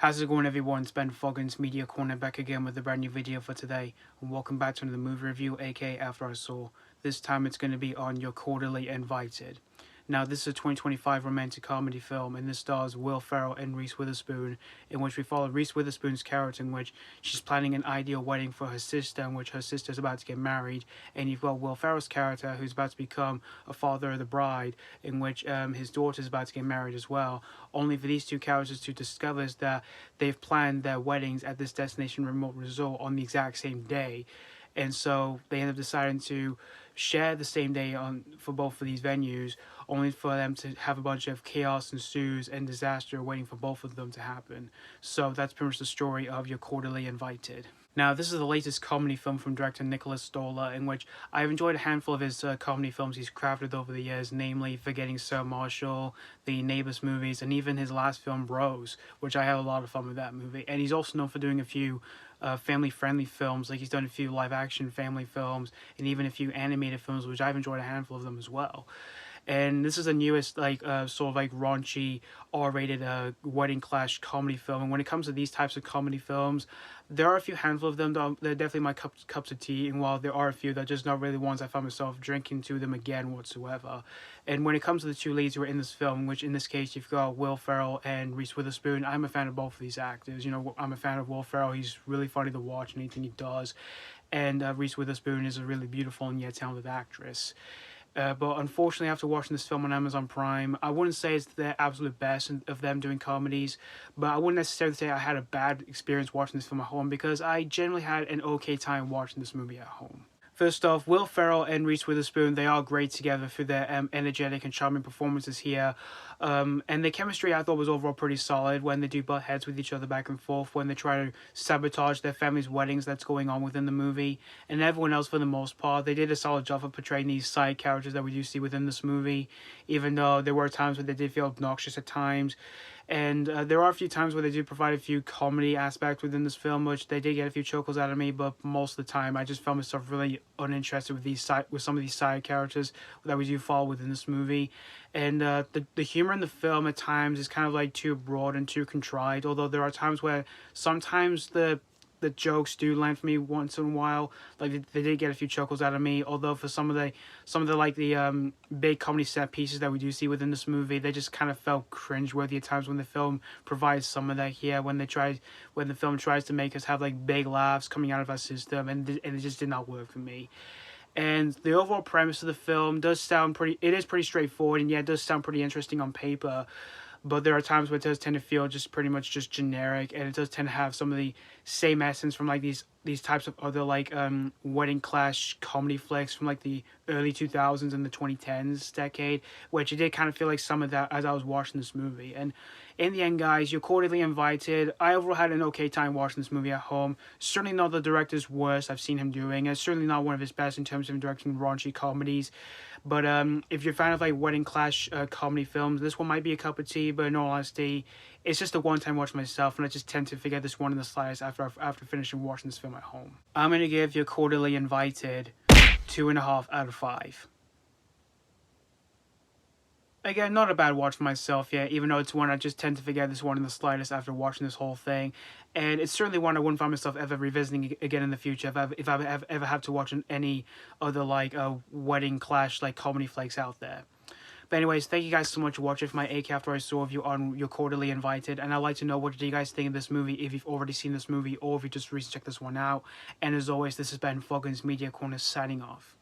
How's it going, everyone? It's Ben Foggins, Media Corner, back again with a brand new video for today. And welcome back to another movie review, aka After I Saw. This time it's going to be on You're Cordially Invited. Now, this is a 2025 romantic comedy film, and this stars Will Ferrell and Reese Witherspoon, in which we follow Reese Witherspoon's character, in which she's planning an ideal wedding for her sister, in which her sister's about to get married, and you've got Will Ferrell's character, who's about to become a father of the bride, in which his daughter's about to get married as well, only for these two characters to discover that they've planned their weddings at this destination remote resort on the exact same day. And so they end up deciding to share the same day for both of these venues, only for them to have a bunch of chaos ensues and disaster waiting for both of them to happen. So that's pretty much the story of You're Cordially Invited. Now, this is the latest comedy film from director Stoller, in which I've enjoyed a handful of his comedy films he's crafted over the years, namely Forgetting Sarah Marshall, the Neighbours movies, and even his last film, Rose, which I had a lot of fun with that movie. And he's also known for doing a few family-friendly films, like he's done a few live-action family films, and even a few animated films, which I've enjoyed a handful of them as well. And this is the newest, sort of raunchy, R-rated wedding clash comedy film. And when it comes to these types of comedy films, there are a few handful of them that they're definitely my cups of tea. And while there are a few that are just not really ones I find myself drinking to them again whatsoever. And when it comes to the two leads who are in this film, which in this case you've got Will Ferrell and Reese Witherspoon, I'm a fan of both of these actors. You know, I'm a fan of Will Ferrell. He's really funny to watch in anything he does. And Reese Witherspoon is a really beautiful and yet talented actress. But unfortunately, after watching this film on Amazon Prime, I wouldn't say it's the absolute best of them doing comedies, but I wouldn't necessarily say I had a bad experience watching this film at home, because I generally had an okay time watching this movie at home. First off, Will Ferrell and Reese Witherspoon, they are great together for their energetic and charming performances here. And the chemistry I thought was overall pretty solid when they do butt heads with each other back and forth, when they try to sabotage their family's weddings that's going on within the movie. And everyone else, for the most part, they did a solid job of portraying these side characters that we do see within this movie, even though there were times where they did feel obnoxious at times. And there are a few times where they do provide a few comedy aspects within this film, which they did get a few chuckles out of me, but most of the time I just found myself really uninterested with some of these side characters that we do follow within this movie. And the humor in the film at times is kind of too broad and too contrived, although there are times where sometimes the jokes do land for me once in a while. They did get a few chuckles out of me, although for some of the big comedy set pieces that we do see within this movie, they just kind of felt cringeworthy at times when the film provides some of that here, when the film tries to make us have big laughs coming out of our system, and it just did not work for me. And the overall premise of the film does sound it is pretty straightforward, and yeah, it does sound pretty interesting on paper. But there are times where it does tend to feel just pretty much just generic, and it does tend to have some of the same essence from these types of other wedding clash comedy flicks from the early 2000s and the 2010s decade, which it did kind of feel like some of that as I was watching this movie. And in the end, guys, You're Cordially Invited. I overall had an okay time watching this movie at home. Certainly not the director's worst I've seen him doing, and certainly not one of his best in terms of directing raunchy comedies. But if you're a fan of wedding clash comedy films, this one might be a cup of tea. But in all honesty, it's just a one-time watch myself, and I just tend to forget this one in the slides after finishing watching this film at home. I'm gonna give You're Cordially Invited 2.5 out of 5. Again, not a bad watch for myself yet, even though it's one I just tend to forget this one in the slightest after watching this whole thing. And it's certainly one I wouldn't find myself ever revisiting again in the future if I ever have to watch any other wedding clash comedy flakes out there. But anyways, thank you guys so much for watching my AK After I Saw review on You're Cordially Invited. And I'd like to know, what do you guys think of this movie, if you've already seen this movie or if you just recently checked this one out. And as always, this has been Foggins Media Corner signing off.